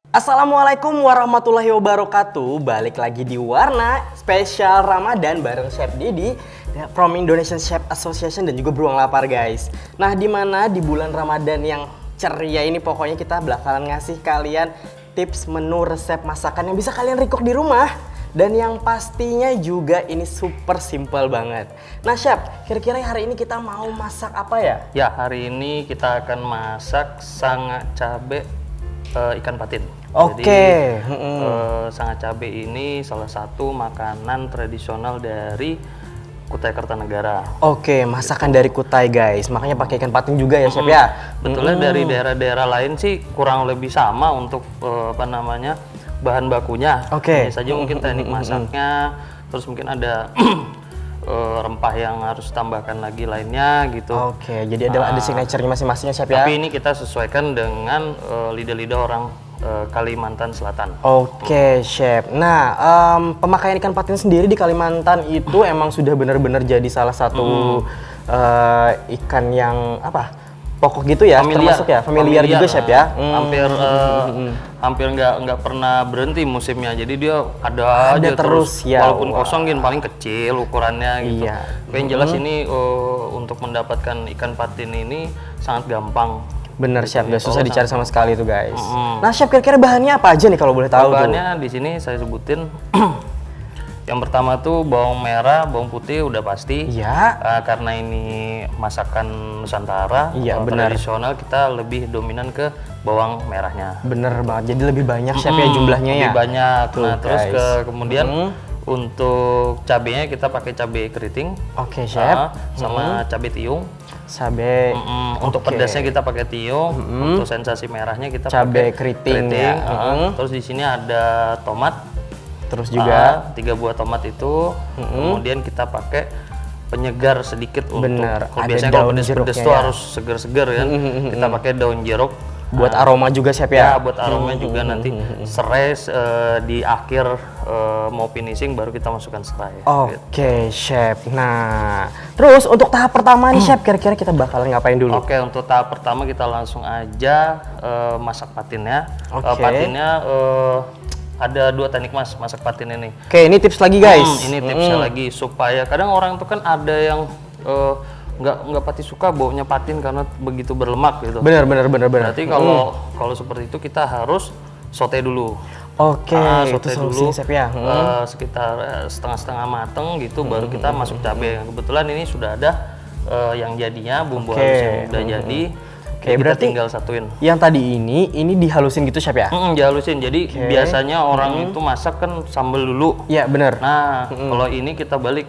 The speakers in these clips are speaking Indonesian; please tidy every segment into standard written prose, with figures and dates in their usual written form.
Assalamualaikum warahmatullahi wabarakatuh. Balik lagi di Warna spesial Ramadan bareng Chef Didi from Indonesian Chef Association dan juga Beruang Lapar, guys. Nah, dimana di bulan Ramadan yang ceria ini pokoknya kita bakalan ngasih kalian tips menu resep masakan yang bisa kalian record di rumah. Dan yang pastinya juga ini super simple banget. Nah, Chef, kira-kira hari ini kita mau masak apa ya? Ya, hari ini kita akan masak sanga cabe ikan patin. Oke. Jadi, sanga cabe ini salah satu makanan tradisional dari Kutai Kartanegara. Oke, masakan dari Kutai, guys. Makanya pakai ikan patin juga ya, Chef ya. Betulnya dari daerah-daerah lain sih kurang lebih sama untuk bahan bakunya. Oke. Hanya saja mungkin teknik masaknya, terus mungkin ada rempah yang harus tambahkan lagi lainnya gitu. Oke, jadi ada signature-nya masing-masing ya, Chef ya. Tapi ini kita sesuaikan dengan lidah-lidah orang Kalimantan Selatan. Oke, Chef. Nah, pemakaian ikan patin sendiri di Kalimantan itu emang sudah benar-benar jadi salah satu ikan yang pokok gitu ya, termasuk ya, familiar juga, Chef ya. Hampir nggak pernah berhenti musimnya, jadi dia ada aja terus ya. Walaupun kosong gini paling kecil ukurannya gitu. Iya. Tapi yang jelas ini untuk mendapatkan ikan patin ini sangat gampang. Bener, Chef, gak susah dicari sama sekali itu, guys. Nah, Chef, kira-kira bahannya apa aja nih kalau boleh tahu? Bahannya di sini saya sebutin. Yang pertama tuh bawang merah, bawang putih udah pasti. Iya. Karena ini masakan Nusantara, tradisional, kita lebih dominan ke bawang merahnya. Bener banget, jadi lebih banyak, Chef ya, jumlahnya ya? Lebih banyak. Tuh, nah, terus guys. kemudian untuk cabenya kita pakai cabai keriting. Oke, Chef. Sama cabai tiung. Cabai. Untuk pedasnya kita pakai tiung. Untuk sensasi merahnya kita cabai pakai keriting ya. Terus di sini ada tomat. Terus juga 3 buah tomat itu. Kemudian kita pakai penyegar sedikit untuk. Kalau biasanya kalau pedas-pedas tuh harus seger-seger ya. Kita pakai daun jeruk. Buat aroma juga, Chef ya? Ya, buat aroma juga nanti serai di akhir mau finishing baru kita masukkan serai. Oke, Chef. Nah, terus untuk tahap pertama nih, Chef, kira-kira kita bakalan ngapain dulu? Oke, untuk tahap pertama kita langsung aja masak patinnya. Patinnya ada 2 teknik masak patin ini. Oke, ini tips lagi, guys. Ini tipsnya lagi supaya kadang orang tuh kan ada yang nggak pati suka baunya patin karena begitu berlemak gitu. Benar. Berarti kalau seperti itu kita harus saute dulu. Oke, saute itu dulu, Chef ya. Sekitar setengah mateng gitu, baru kita masuk cabai. Kebetulan ini sudah ada yang jadinya bumbu halus yang udah jadi. Oke, berarti tinggal satuin. Yang tadi ini dihalusin gitu, Chef ya? Dihalusin. Jadi biasanya orang itu masak kan sambal dulu. Iya, benar. Nah, kalau ini kita balik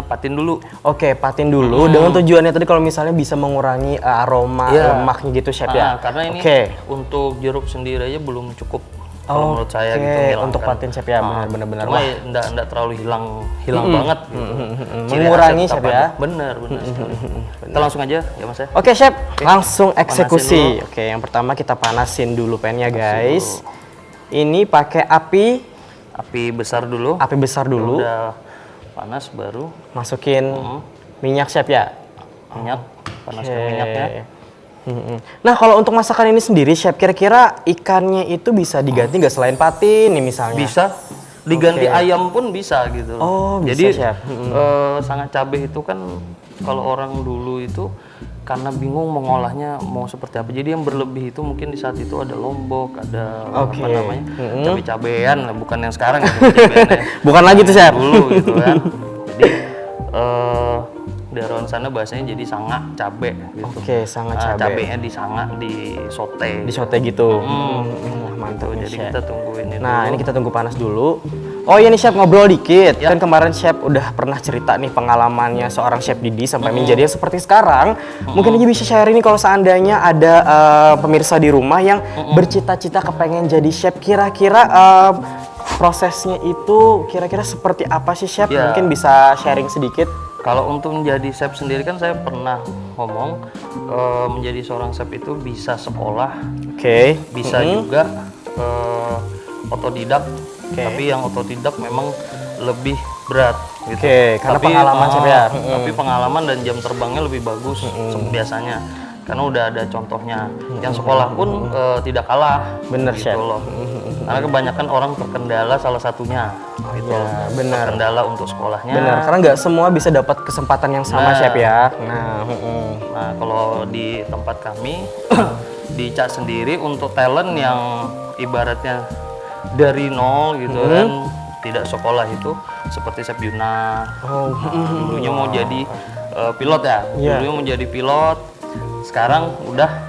patin dulu. Oke, patin dulu dengan tujuannya tadi kalau misalnya bisa mengurangi aroma lemaknya gitu, Chef ya. Karena ini untuk jeruk sendiri aja belum cukup. Kalau menurut saya gitu untuk patin, Chef ya, benar-benar. Cuma enggak terlalu hilang banget gitu. Mengurangi, Chef ya. Benar sekali. Kita langsung aja ya, Mas ya. Oke, Chef, langsung eksekusi. Oke, yang pertama kita panasin dulu pannya, guys. Ini pakai api besar dulu. Api besar dulu. Udah panas baru masukin minyak, Chef ya. Panaskan minyaknya. Nah, kalau untuk masakan ini sendiri, Chef, kira-kira ikannya itu bisa diganti nggak selain patin nih misalnya? Bisa, diganti ayam pun bisa gitu. Bisa, jadi Chef. Sanga cabai itu kan kalau orang dulu itu karena bingung mengolahnya mau seperti apa. Jadi yang berlebih itu mungkin di saat itu ada lombok, ada cabai-cabean, bukan yang sekarang gitu. Bukan lagi tuh, Chef. Dulu gitu kan. Jadi daerah sana bahasanya jadi sanga cabe gitu. Oke, sanga cabe. Cabenya di sote. Di sote gitu. Mantap. Jadi kita tungguin ini. Nah, ini kita tunggu panas dulu. Oh iya nih, Chef, ngobrol dikit. Kan kemarin Chef udah pernah cerita nih pengalamannya seorang Chef Didi sampai menjadi seperti sekarang. Mungkin aja bisa share ini kalau seandainya ada pemirsa di rumah yang bercita-cita kepengen jadi chef. Kira-kira prosesnya itu kira-kira seperti apa sih, Chef? Mungkin bisa sharing sedikit. Kalau untuk menjadi chef sendiri kan saya pernah ngomong menjadi seorang chef itu bisa sekolah, bisa juga otodidak. Tapi yang otodidak memang lebih berat gitu. Karena pengalaman, Chef ya. Tapi pengalaman dan jam terbangnya lebih bagus biasanya. karena udah ada contohnya. Yang sekolah pun tidak kalah. Bener, gitu Chef. loh. Karena kebanyakan orang terkendala salah satunya. Gitu. Iya, benar. Terkendala untuk sekolahnya. Benar, karena nggak semua bisa dapat kesempatan yang sama, Nah. Chef ya. Nah, Nah, kalau di tempat kami di CAK sendiri untuk talent yang ibaratnya dari nol gitu kan, tidak sekolah itu seperti Chef Yuna. oh, Dulunya mau jadi pilot ya. Iya. Dulunya mau jadi pilot. Sekarang udah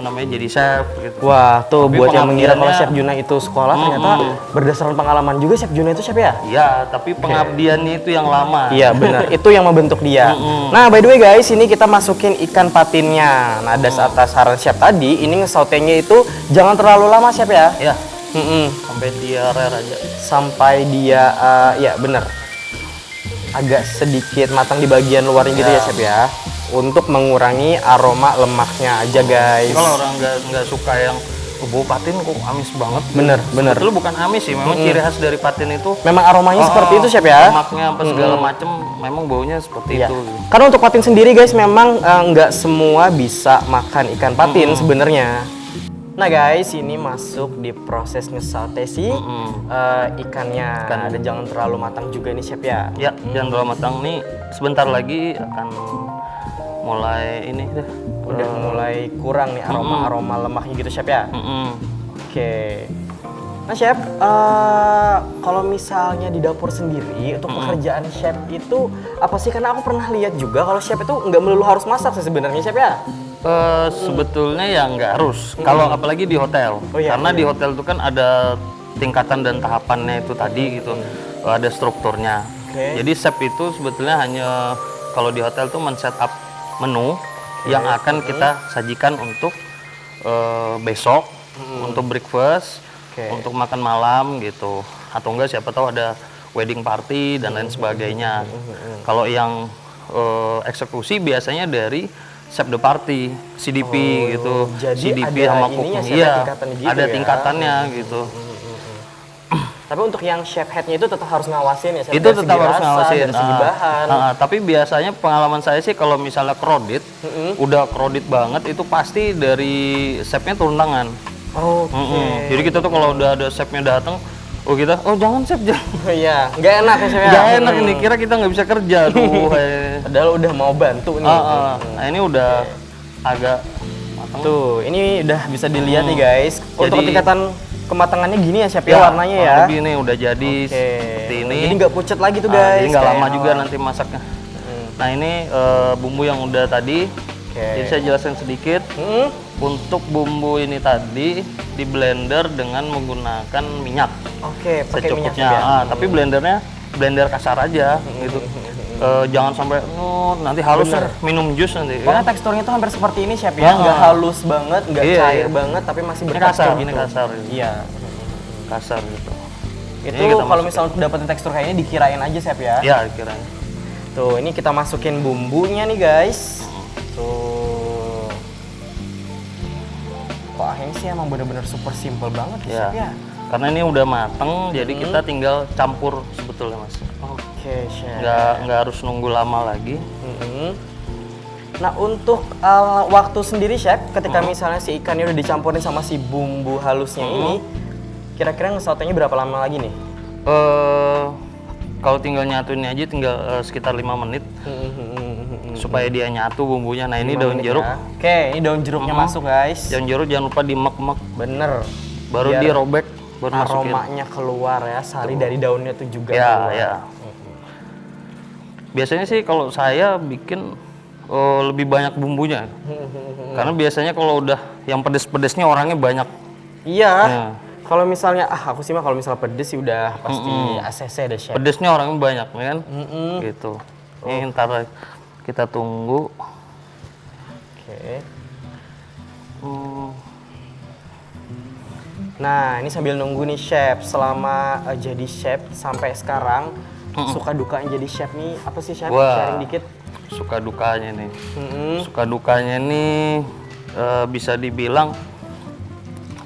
jadi chef gitu. wah, tuh Tapi buat yang mengira kalau pengabdiannya- Chef Juna itu sekolah, ternyata berdasarkan pengalaman juga Chef Juna itu, Chef ya? Iya, tapi pengabdiannya itu yang lama. Iya benar, itu yang membentuk dia. Nah, by the way guys, ini kita masukin ikan patinnya. Nah, atas saran Chef tadi, ini ngesautenya itu jangan terlalu lama, Chef ya. Ya, Mm-mm. sampai dia rare aja. Sampai dia, ya benar, agak sedikit matang di bagian luarnya gitu ya, Chef ya. Untuk mengurangi aroma lemaknya aja guys. Kalau orang nggak suka yang bau patin kok amis banget. Bener. Itu bukan amis sih, memang ciri khas dari patin itu. Memang aromanya seperti itu, Chef ya. Lemaknya apa segala macem, memang baunya seperti Iya. itu. Karena untuk patin sendiri guys, memang nggak semua bisa makan ikan patin sebenarnya. Nah guys, ini masuk di proses ngesaute si ikannya. Dan jangan terlalu matang juga nih Chef ya. Ya, jangan terlalu matang nih. Sebentar lagi akan mulai ini deh. Udah mulai kurang nih aroma lemaknya gitu Chef ya. Oke. Nah Chef, kalau misalnya di dapur sendiri untuk pekerjaan Chef itu apa sih? Karena aku pernah lihat juga kalau Chef itu nggak melulu harus masak sih sebenarnya Chef ya. Sebetulnya ya nggak harus. Kalau apalagi di hotel, Oh, iya, karena di hotel itu kan ada tingkatan dan tahapannya itu tadi gitu, ada strukturnya. Oke. Jadi chef itu sebetulnya hanya kalau di hotel tuh men-setup menu yang akan kita sajikan untuk besok, untuk breakfast, Oke. untuk makan malam gitu. Atau enggak siapa tahu ada wedding party dan lain sebagainya. Kalau yang eksekusi biasanya dari chef de party, CDP gitu. jadi CDP ada sama ininya, cooknya. chef, ada tingkatan gitu ada ya? tingkatannya gitu. Tapi untuk yang chef headnya itu tetap harus ngawasin ya Chef. Itu Dari tetap segi harus rasa, ngawasin. dari segi bahan. Tapi biasanya pengalaman saya sih kalau misalnya crowded, udah crowded banget itu pasti dari chefnya turun tangan. Oke. Jadi kita tuh kalau udah ada chefnya datang, jangan chef, jangan. Iya, nggak enak ya Chef ya. Nggak enak ini, kira kita nggak bisa kerja tuh. Padahal udah mau bantu nih. Nah ini udah agak matang. Tuh, ini udah bisa dilihat nih guys. Untuk Jadi- tingkatan kematangannya gini ya Chef ya, warnanya ya. kurang lebih ini udah jadi Oke. seperti ini. Jadi nggak pucat lagi tuh Nah, guys. jadi nggak kayak lama yang juga awal. nanti masaknya. Nah ini bumbu yang udah tadi. Oke. Jadi saya jelasin sedikit. Hmm? Untuk bumbu ini tadi di blender dengan menggunakan minyak Oke, pakai minyak secukupnya. Chef ya. Tapi blendernya blender kasar aja gitu. Jangan sampai nanti halus minum jus nanti. Pokoknya Ya. teksturnya tuh hampir seperti ini Chef ya. Ah. Nggak halus banget, nggak Iya, cair iya. banget, tapi masih Ini bertekstur kasar, gitu. ini kasar. Iya. Kasar gitu. Itu Ini kita kalau masukin. misalnya untuk dapetin tekstur kayak ini dikirain aja Chef ya. Ya kiranya. Tuh, ini kita masukin bumbunya nih guys. Tuh. Kok akhirnya sih emang bener-bener super simple banget ya, Ya. Chef ya. Karena ini udah mateng, jadi kita tinggal campur sebetulnya mas. Oke, Chef. Nggak harus nunggu lama lagi. Mhm. Nah, untuk waktu sendiri Chef, ketika misalnya si ikannya udah dicampurin sama si bumbu halusnya ini, kira-kira ngesautenya berapa lama lagi nih? Kalau tinggal nyatuin aja tinggal sekitar 5 menit supaya dia nyatu bumbunya. Nah ini 5 daun menit jeruk. ya. Oke, ini daun jeruknya masuk guys. Daun jeruk jangan lupa dimek-mek, Bener. baru Biar dirobek, baru masukin. aromanya keluar ya, sari dari daunnya tuh juga Ya, keluar. ya. Biasanya sih kalau saya bikin lebih banyak bumbunya. Karena biasanya kalau udah yang pedes-pedesnya orangnya banyak. Iya. Ya. Kalau misalnya, aku sih mah kalau misalnya pedes sih udah pasti ACC deh Chef. Pedesnya orangnya banyak, ya kan? Gitu. Ini ntar kita tunggu. Oke. Hmm, Nah, ini sambil nunggu nih Chef, selama jadi chef sampai sekarang, suka dukanya jadi chef nih, apa sih Chef? Wah. Sharing dikit. suka dukanya nih. Mm-mm. Suka dukanya nih bisa dibilang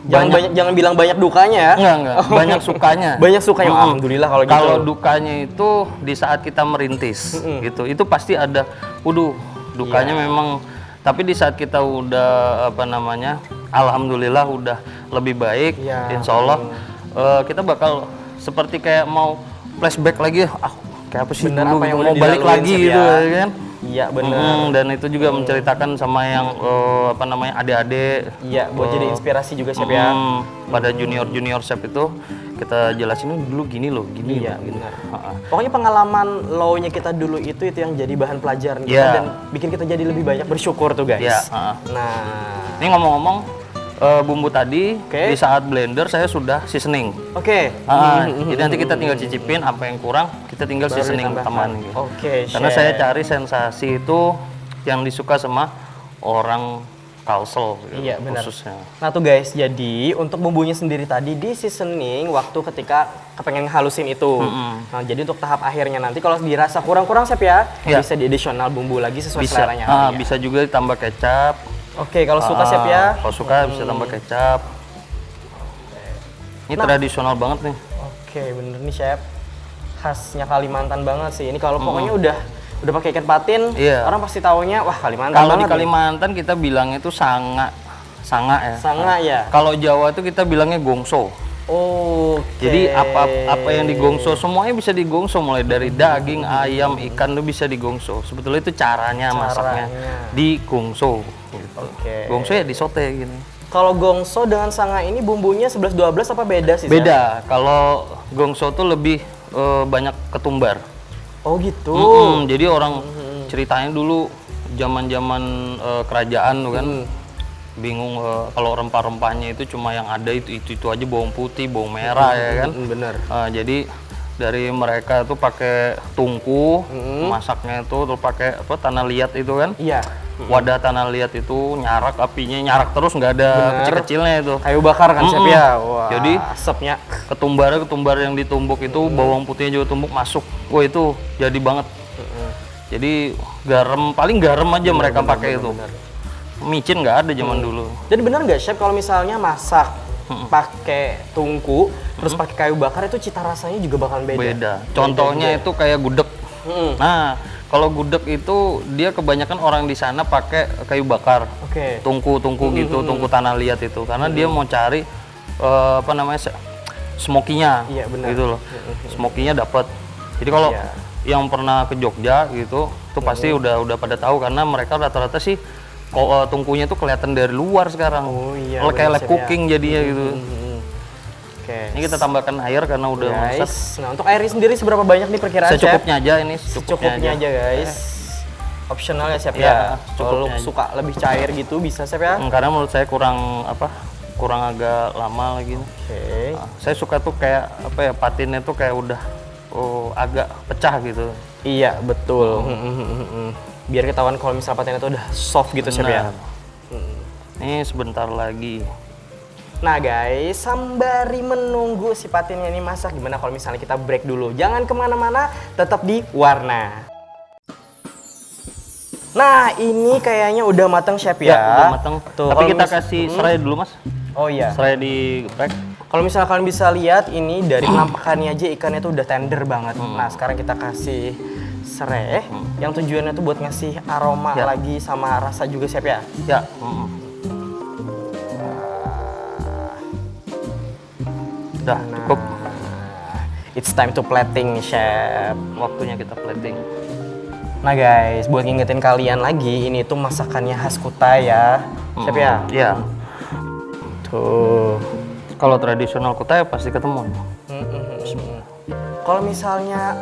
Jangan bilang banyak dukanya ya. enggak, banyak sukanya. Banyak sukanya, alhamdulillah kalau gitu. Kalau dukanya itu di saat kita merintis gitu. Itu pasti ada dukanya Iya. memang Tapi di saat kita udah apa namanya, alhamdulillah udah lebih baik, Iya. insya Allah kita bakal seperti kayak mau flashback lagi, kayak apa sih Bener, dulu apa yang gitu, udah mau balik dilaluin, lagi Chef, gitu ya. kan. Iya benar. Dan itu juga menceritakan sama yang apa namanya, adik-adik. Iya, buat jadi inspirasi juga Chef ya. Pada junior chef itu kita jelasin dulu gini loh, gini Iya, loh, gini. benar. Ha-ha. Pokoknya pengalaman low-nya kita dulu itu yang jadi bahan pelajaran kita Iya. dan bikin kita jadi lebih banyak bersyukur tuh guys. Iya, ha-ha. Nah, Ini ngomong-ngomong, bumbu tadi Oke. di saat blender saya sudah seasoning. oke. Jadi nanti kita tinggal cicipin apa yang kurang, kita tinggal Baru seasoning ditambahkan. teman gitu. Oke, Karena Chef. saya cari sensasi itu yang disuka sama orang Kalsel gitu, Iya benar. khususnya. Nah tuh guys, jadi untuk bumbunya sendiri tadi di seasoning waktu ketika kepengen halusin itu. Nah jadi untuk tahap akhirnya nanti kalau dirasa kurang-kurang Chef ya, Iya. bisa di additional bumbu lagi sesuai Bisa, seleranya. Iya. bisa juga ditambah kecap. Oke, kalau suka Chef ya. Kalau suka bisa tambah kecap. Ini tradisional banget nih. Oke, bener nih Chef. Khasnya Kalimantan banget sih. Ini kalau pokoknya udah pakai ikan patin, Iya. orang pasti taunya wah Kalimantan Kalau di banget nih. Kalimantan kita bilang itu sanga ya. Sanga ya. Kalau Jawa itu kita bilangnya gongso. Oke. Jadi apa yang digongso semuanya bisa digongso, mulai dari daging, ayam, ikan itu bisa digongso. Sebetulnya itu caranya masaknya digongso. Gitu. Oke. Gongso ya disote gini. Kalau gongso dengan sanga ini bumbunya 11-12 apa beda sih? Chef? Beda. Kalau gongso tuh lebih banyak ketumbar. Oh gitu. Jadi orang ceritanya dulu zaman-zaman kerajaan tuh kan bingung kalau rempah-rempahnya itu cuma yang ada itu aja, bawang putih, bawang merah ya kan. Bener. Jadi dari mereka tuh pakai tungku masaknya itu, terus pakai apa, tanah liat itu kan. Iya. Wadah tanah liat itu nyarak, apinya nyarak terus, nggak ada Bener. kecil-kecilnya itu. Kayu bakar kan Chef ya. Wah. Jadi asapnya. ketumbar yang ditumbuk itu, bawang putihnya juga tumbuk masuk. Wah itu jadi banget. Jadi paling garam aja mereka pakai itu. Micin nggak ada zaman dulu. Jadi benar nggak Chef kalau misalnya masak pakai tungku terus pakai kayu bakar itu cita rasanya juga bakalan beda. Beda. Contohnya itu kayak gudeg. Nah, kalau gudeg itu dia kebanyakan orang di sana pakai kayu bakar. Oke. Tungku gitu, tungku tanah liat itu. Karena dia mau cari apa namanya, smokinya. Iya, benar. Gitu loh. Smokinya dapat. Jadi kalau Iya. yang pernah ke Jogja gitu, tuh pasti udah pada tahu karena mereka rata-rata sih tungkunya tuh kelihatan dari luar sekarang. Oh iya, Kayak benar, lab Chef, cooking jadinya gitu. Oke. Ini kita tambahkan air karena udah masak. Guys, nah untuk airnya sendiri seberapa banyak nih perkiraan Chef? Secukupnya aja ini, Secukupnya aja guys. Optional ya Chef Iya, ya. Kalau secukupnya aja. suka lebih cair gitu bisa Chef ya. Karena menurut saya kurang agak lama lagi. Oke. Saya suka tuh kayak apa ya, patinnya tuh kayak udah agak pecah gitu. Iya betul. Biar ketahuan kalau misalnya patinnya itu udah soft gitu Chef ya. Benar. Ini sebentar lagi. Nah guys, sembari menunggu si patinnya ini masak, gimana kalau misalnya kita break dulu? Jangan kemana-mana, tetap di Warna. Nah ini kayaknya udah mateng Chef ya. Udah matang. Tuh, Tapi kalau kita kasih serai dulu Mas. Oh iya. Serai di geprek. Kalau misalnya kalian bisa lihat ini dari penampakannya aja ikannya tuh udah tender banget. Nah sekarang kita kasih serai yang tujuannya tuh buat ngasih aroma Ya. lagi sama rasa juga Chef ya. Ya. Udah cukup. It's time to plating nih Chef. Waktunya kita plating. Nah guys, buat ngingetin kalian lagi, ini tuh masakannya khas Kutai ya, Chef ya. Iya. Tuh. Kalau tradisional Kutai pasti ketemu. Kalau misalnya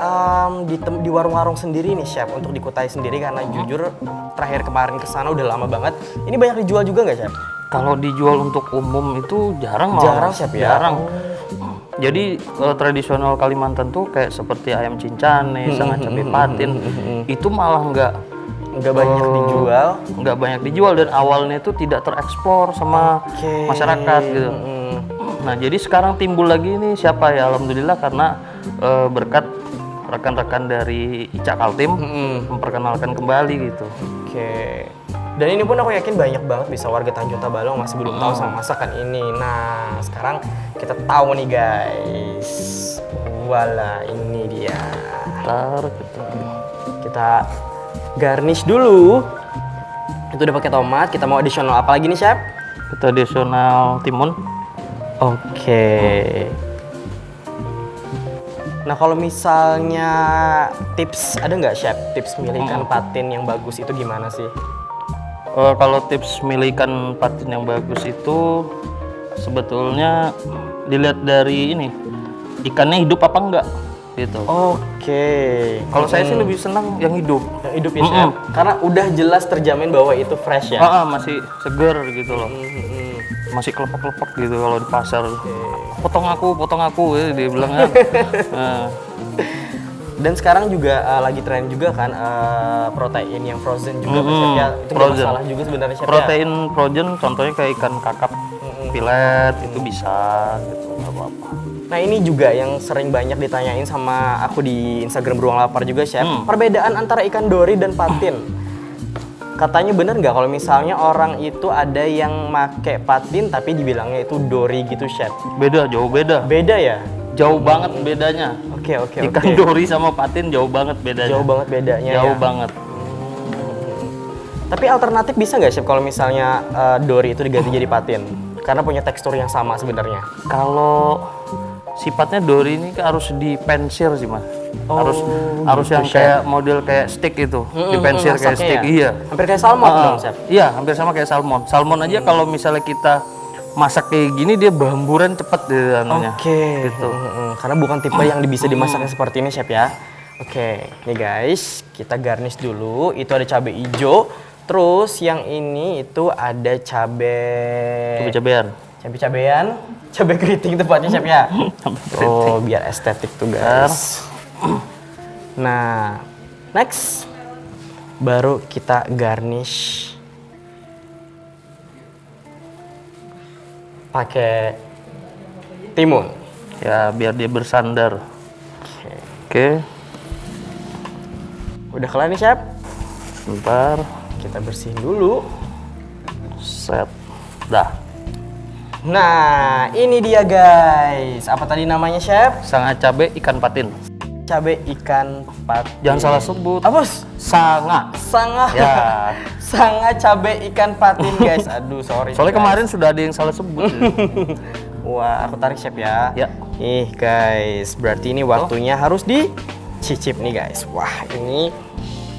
di warung-warung sendiri nih Chef, untuk di Kutai sendiri karena jujur terakhir kemarin kesana udah lama banget. Ini banyak dijual juga nggak Chef? Kalau dijual untuk umum itu jarang malah. Jarang, Chef, ya? Jarang. Jadi tradisional Kalimantan tuh kayak seperti ayam cincane, sama cabai patin, itu malah Nggak banyak dijual. nggak banyak dijual dan awalnya itu tidak terekspor sama Oke. masyarakat gitu. Nah jadi sekarang timbul lagi nih siapa ya, alhamdulillah karena berkat rekan-rekan dari Ica Kaltim memperkenalkan kembali gitu. Oke. Dan ini pun aku yakin banyak banget bisa warga Tanjung Tabalong masih belum tahu sama masakan ini. Nah, sekarang kita tahu nih guys. Wala, ini dia. Ntar Kita garnish dulu. Itu udah pakai tomat. Kita mau additional apa lagi nih, Chef? Kita additional timun. Oke. Nah, kalau misalnya tips ada nggak, Chef? Tips milih ikan patin yang bagus itu gimana sih? Kalau tips milih ikan patin yang bagus itu sebetulnya dilihat dari ini, ikannya hidup apa enggak gitu. Oke. Kalau saya sih lebih senang yang hidup. Yang hidup ya, Chef? Karena udah jelas terjamin bahwa itu fresh ya. Masih seger gitu loh. Masih kelepek-kelepek gitu kalau di pasar. Potong aku ya dia bilang kan. Nah. Dan sekarang juga lagi tren juga kan protein yang frozen juga kan, Chef ya. Itu nggak frozen. masalah juga sebenarnya, Chef ya. Protein frozen contohnya kayak ikan kakap filet itu bisa gitu, nggak apa-apa. Nah, ini juga yang sering banyak ditanyain sama aku di Instagram Beruang Lapar juga, Chef. Perbedaan antara ikan dori dan patin. Katanya bener nggak kalau misalnya orang itu ada yang make patin tapi dibilangnya itu dori gitu, Chef? Beda, jauh beda. Beda ya? Jauh banget bedanya. Oke. Ikan dori sama patin jauh banget bedanya. Jauh banget bedanya Jauh ya? banget. Tapi alternatif bisa nggak, Chef, kalau misalnya dori itu diganti jadi patin? Karena punya tekstur yang sama sebenarnya. Kalau sifatnya dori ini harus dipensir sih, Mas. Harus yang Chef. kayak model kayak steak itu, dipensir kayak masaknya steak. ya? Iya. Hampir kayak salmon dong, Chef? Iya, hampir sama kayak salmon. Salmon aja kalau misalnya kita masak kayak gini dia berhamburan cepet deh anunya. Oke. Gitu. Karena bukan tipe yang bisa dimasaknya seperti ini, Chef ya. Oke, nih guys, kita garnish dulu. Itu ada cabai hijau. Terus yang ini itu ada Cabai-cabean. cabai-cabean, cabai keriting tepatnya, Chef ya. Oh, biar estetik tuh guys. Nah, next baru kita garnish pakai timun. Ya, biar dia bersandar. Oke. Udah kelar nih, Chef. Sebentar. Kita bersihin dulu. Set. Dah. Nah, ini dia guys. Apa tadi namanya, Chef? Sangat cabai ikan patin. Cabai ikan patin. Jangan salah sebut. Apa, Bos? Sangat. Sangat. Ya. Sangat cabai ikan patin, guys. Aduh, sorry. Soalnya guys. kemarin sudah ada yang salah sebut. Wah, aku tarik, Chef ya. Ya. Nih, guys. Berarti ini waktunya harus dicicip nih, guys. Wah, ini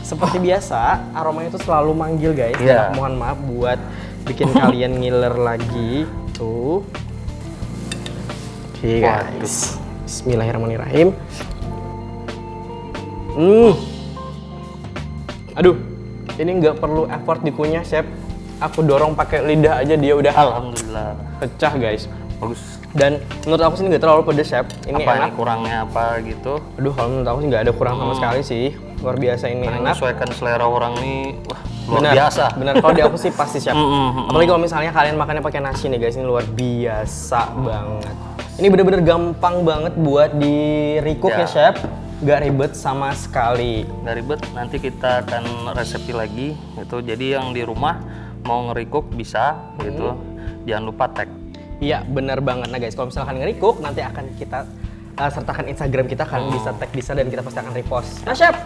seperti biasa, aromanya itu selalu manggil, guys. Iya. Dan mohon maaf buat bikin kalian ngiler lagi. Tuh. Oke, guys. Bismillahirrahmanirrahim. Aduh, ini nggak perlu effort dikunyah, Chef. Aku dorong pakai lidah aja dia udah Alhamdulillah. pecah, guys. Bagus. Dan menurut aku sih nggak terlalu pedes, Chef. Ini Apa enak. ini kurangnya apa gitu? Aduh, kalau menurut aku sih nggak ada kurang sama sekali sih. Luar biasa ini Karena enak. menyesuaikan selera orang nih, wah, luar Benar, biasa. Benar, kalau di aku sih pasti, Chef. Apalagi kalau misalnya kalian makannya pakai nasi nih, guys. Ini luar biasa banget. Ini bener-bener gampang banget buat di recook ya, Ya. Chef. Nggak ribet sama sekali. Nggak ribet, nanti kita akan resepi lagi gitu. Jadi yang di rumah mau nge-recook bisa gitu. Jangan lupa tag. Iya, benar banget. Nah, guys, kalau misalkan nge-recook, nanti akan kita sertakan Instagram kita, kalian bisa tag bisa dan kita pasti akan repost. Nah, Chef,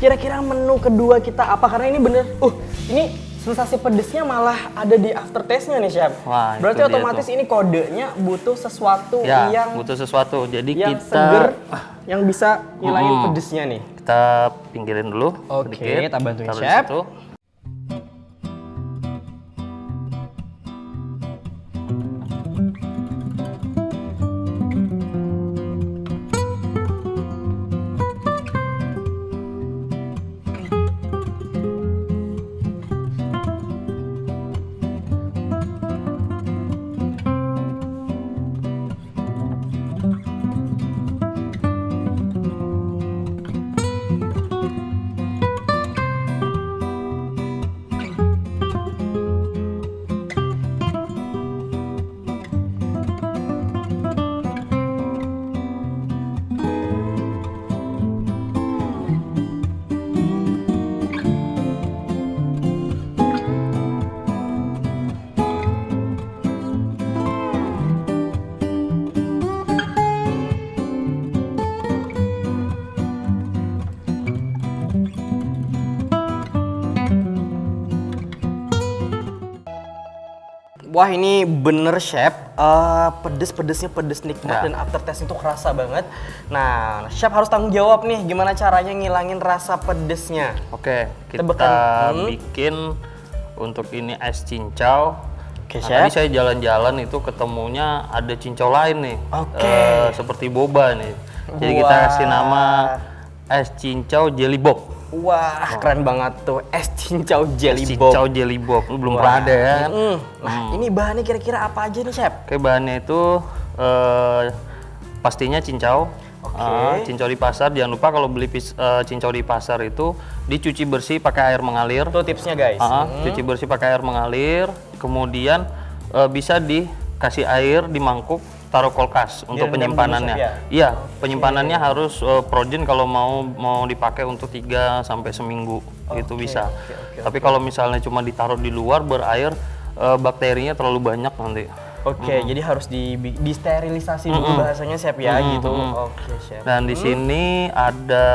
kira-kira menu kedua kita apa? Karena ini bener, ini sensasi pedesnya malah ada di aftertaste-nya nih, Chef. Wah, berarti itu dia otomatis ini kodenya butuh sesuatu Ya, yang butuh sesuatu. Jadi yang kita seger, yang bisa ngilangin pedesnya nih. kita pinggirin dulu. Oke, sedikit. kita bantuin, Taruh di Chef. situ. Wah ini bener chef, pedes-pedesnya pedes nikmat dan aftertaste itu kerasa banget. Nah, chef harus tanggung jawab nih gimana caranya ngilangin rasa pedesnya. Oke, kita Tebakan. bikin untuk ini es cincau. Oke, Nah, chef. tadi saya jalan-jalan itu ketemunya ada cincau lain nih. Oke. Seperti boba nih. Jadi kita Wah. kasih nama es cincau jelly bob. Wah, keren banget tuh es cincau jelly Es bob. cincau jelly bob. Lu belum Wah. pernah ada ya? Nah, ini bahannya kira-kira apa aja nih, chef? Oke, bahannya itu pastinya cincau. Oke. Cincau di pasar, jangan lupa kalau beli cincau di pasar itu dicuci bersih pakai air mengalir. Itu tipsnya guys. Cuci bersih pakai air mengalir, kemudian bisa dikasih air di mangkuk, taruh kulkas untuk Direndam dulu, penyimpanannya. chef, ya? Iya, penyimpanannya harus frozen kalau mau dipakai untuk 3 sampai seminggu itu bisa. Tapi kalau misalnya cuma ditaruh di luar berair, bakterinya terlalu banyak nanti. Oke, jadi harus disterilisasi dulu bahasanya chef ya gitu. Oke, chef. Dan di sini ada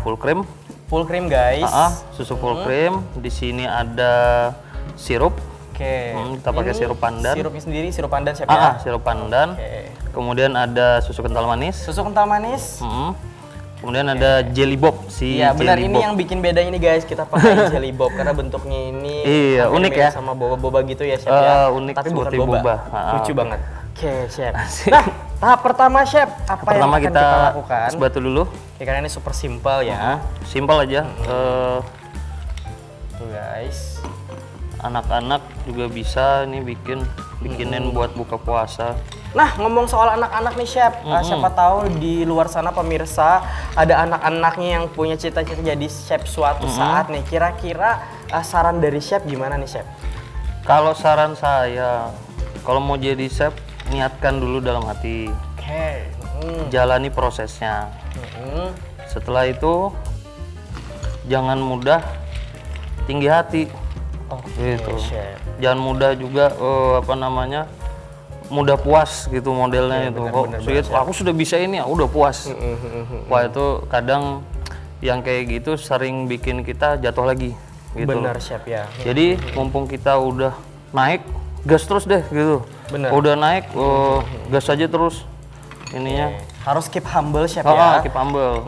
full cream. Full cream guys. Susu full cream. Di sini ada sirup. Oke. Kita pakai sirup pandan. Sirupnya sendiri sirup pandan chef ya. Sirup pandan. Oke. Kemudian ada susu kental manis. Susu kental manis. Kemudian ada jelly bob Iya benar, jelly ini bob. yang bikin beda ini guys, kita pakai jelly bob karena bentuknya ini Iya, hampir unik mirip ya. sama boba-boba gitu ya chef ya. Unik Tapi bukan seperti boba. boba. Lucu banget. Oke chef. Nah, tahap pertama chef, apa yang Pertama akan kita kita lakukan? es batu dulu. Ya, karena ini super simple ya. Simpel aja. Tuh guys. Anak-anak juga bisa nih bikinin buat buka puasa. Nah, ngomong soal anak-anak nih chef, siapa tahu di luar sana pemirsa ada anak-anaknya yang punya cita-cita jadi chef suatu saat nih. Kira-kira saran dari chef gimana nih chef? Kalau saran saya, kalau mau jadi chef, niatkan dulu dalam hati. Oke. Jalani prosesnya. Setelah itu, jangan mudah tinggi hati. Gitu. chef. Jangan mudah juga mudah puas gitu modelnya itu. Aku sudah bisa ini ya, udah puas. Wah itu kadang yang kayak gitu sering bikin kita jatuh lagi. Gitu. Benar chef ya. Jadi mumpung kita udah naik, gas terus deh gitu. Benar. Udah naik, gas aja terus ininya. Harus keep humble chef ya. Keep humble.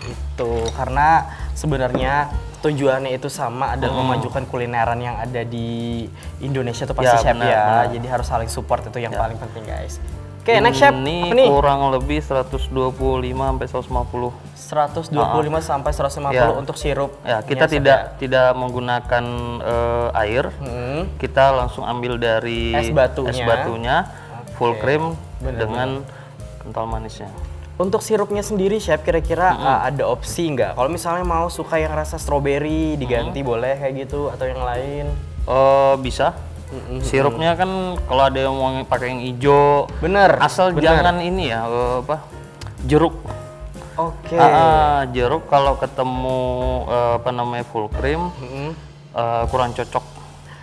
Itu karena sebenarnya tujuannya itu sama adalah memajukan kulineran yang ada di Indonesia tuh pasti Ya, chef benar, ya. benar. Jadi harus saling support itu yang paling penting guys. Oke, next chef. Ini Apa nih? kurang lebih 125 sampai 150. 125 sampai 150 Ya. untuk sirup. Ya, kita tidak menggunakan air. Kita langsung ambil dari Es batunya. full cream Bener, dengan kental manisnya. Untuk sirupnya sendiri chef kira-kira ada opsi nggak? Kalau misalnya mau suka yang rasa strawberry diganti boleh kayak gitu atau yang lain? Bisa. Sirupnya kan kalau ada yang mau pakai yang hijau, Bener. asal jangan ini ya jeruk. Oke. Jeruk kalau ketemu full cream kurang cocok.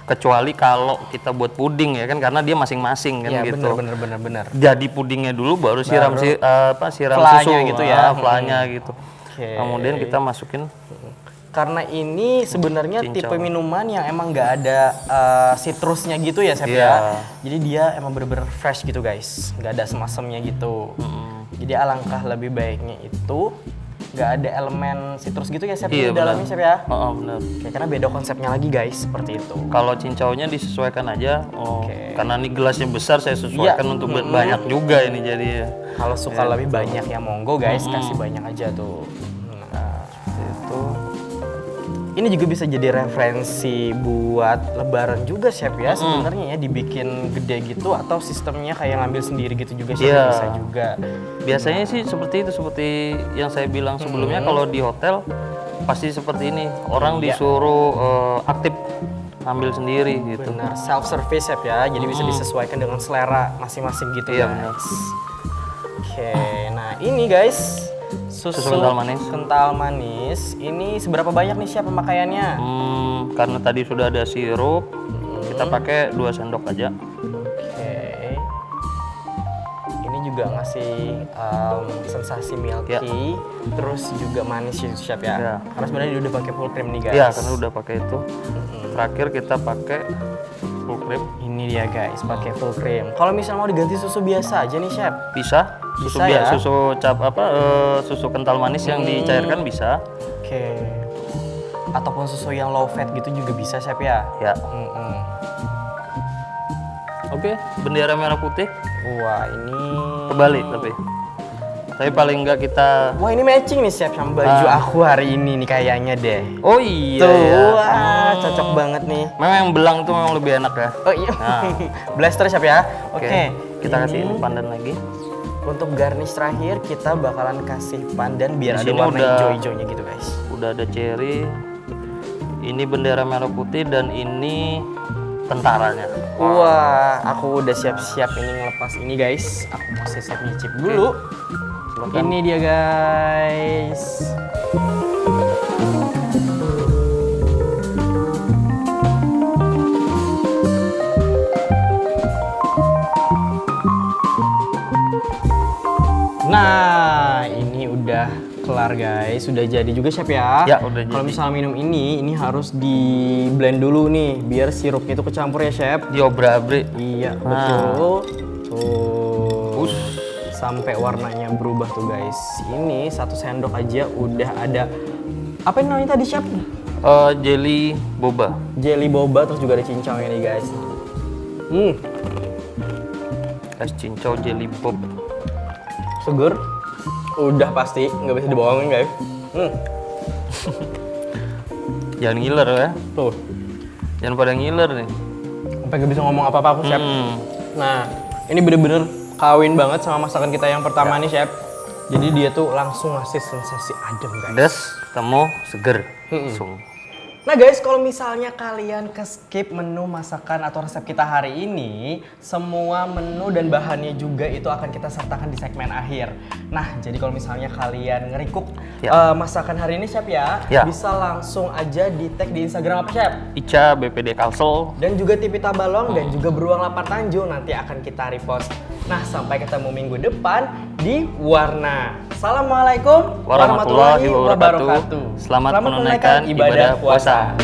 Kecuali kalau kita buat puding ya kan, karena dia masing-masing kan Iya, gitu. bener. Jadi pudingnya dulu baru siram siram Flanya susu gitu ya. flanya gitu. Oke. Kemudian kita masukin Karena ini sebenarnya tipe minuman yang emang nggak ada citrusnya gitu ya chef Iya. ya. Jadi dia emang bener-bener fresh gitu guys, nggak ada asam-asamnya gitu. Jadi alangkah lebih baiknya itu nggak ada elemen citrus gitu ya chef di dalamnya chef ya. benar. Oke, karena beda konsepnya lagi guys seperti itu. Kalau cincaunya disesuaikan aja. Karena ini gelasnya besar saya sesuaikan untuk banyak juga ini jadi. Kalau suka lebih banyak ya monggo guys, kasih banyak aja tuh. Nah, Itu ini juga bisa jadi referensi buat lebaran juga chef ya sebenarnya ya, dibikin gede gitu atau sistemnya kayak ngambil sendiri gitu juga chef bisa juga. biasanya sih seperti itu, seperti yang saya bilang sebelumnya. Kalau di hotel pasti seperti ini, orang disuruh aktif ambil sendiri gitu. Benar, self service chef ya, jadi bisa disesuaikan dengan selera masing-masing gitu Iya, guys. benar. Oke, nah ini guys susu kental manis. Ini seberapa banyak nih chef pemakaiannya? Karena tadi sudah ada sirup, kita pakai 2 sendok aja. Oke. Ini juga ngasih sensasi milky, terus juga manis ya chef ya. Ya. Karena sebenarnya dia udah pakai full cream nih guys. Iya, karena udah pakai itu. Terakhir kita pakai full cream. Ini Ini dia guys, pakai full cream. Kalau misalnya mau diganti susu biasa aja nih, Chef. Bisa. Susu Bisa ya? susu kental manis yang dicairkan bisa. Oke. Ataupun susu yang low fat gitu juga bisa, Chef ya? Ya. Mm-mm. Oke, bendera merah putih Wah, ini... kebalik tapi paling enggak kita. Wah, ini matching nih, Chef, sama baju aku hari ini nih kayaknya deh. Oh iya Tuh, ya. wah, cocok banget nih. Memang yang belang tuh memang lebih enak ya. Oh iya, Nah. blaster, Chef ya? Oke. Kita kasih Ini pandan lagi. untuk garnish terakhir, kita bakalan kasih pandan biar Di ada sini warna udah- hijau-hijaunya gitu, guys. Udah ada cherry. Ini bendera merah putih dan ini tentaranya. Wah, aku udah siap-siap ini ngelepas ini, guys. Aku mau siap nyicip dulu. Silakan. Ini dia, guys. Nah, ini udah kelar, guys. Sudah jadi juga, Chef ya. Ya, udah Kalau jadi. misalnya minum ini harus di blend dulu nih, biar sirupnya itu kecampur ya, Chef. Diobra-abrik. Iya, Nah. betul. Tuh. Us. Sampai warnanya berubah tuh, guys. Ini 1 sendok aja udah ada apa yang namanya tadi, Chef? Jelly boba. Jelly boba, terus juga ada cincaunya nih, guys. Es cincau jelly bob. Seger. Udah pasti, nggak bisa dibohongin, guys. Jangan ngiler ya. Tuh, Jangan pada ngiler nih. sampai nggak bisa ngomong apa-apa aku, Chef. Hmm. Nah, ini bener-bener kawin banget sama masakan kita yang pertama nih, Chef. Jadi dia tuh langsung ngasih sensasi adem, guys. Pedas, temu, seger. Langsung. Nah guys, kalau misalnya kalian ke-skip menu masakan atau resep kita hari ini, semua menu dan bahannya juga itu akan kita sertakan di segmen akhir. Nah, jadi kalau misalnya kalian ngerikuk Ya. masakan hari ini, Chef ya, Ya. bisa langsung aja di tag di Instagram apa, Chef? Ica BPD Kalsel. Dan juga Tipita Balong dan juga Beruang Lapar Tanjung nanti akan kita repost. Nah, sampai ketemu minggu depan di Warna. Assalamualaikum Warahmatullahi wabarakatuh. Selamat menunaikan ibadah puasa.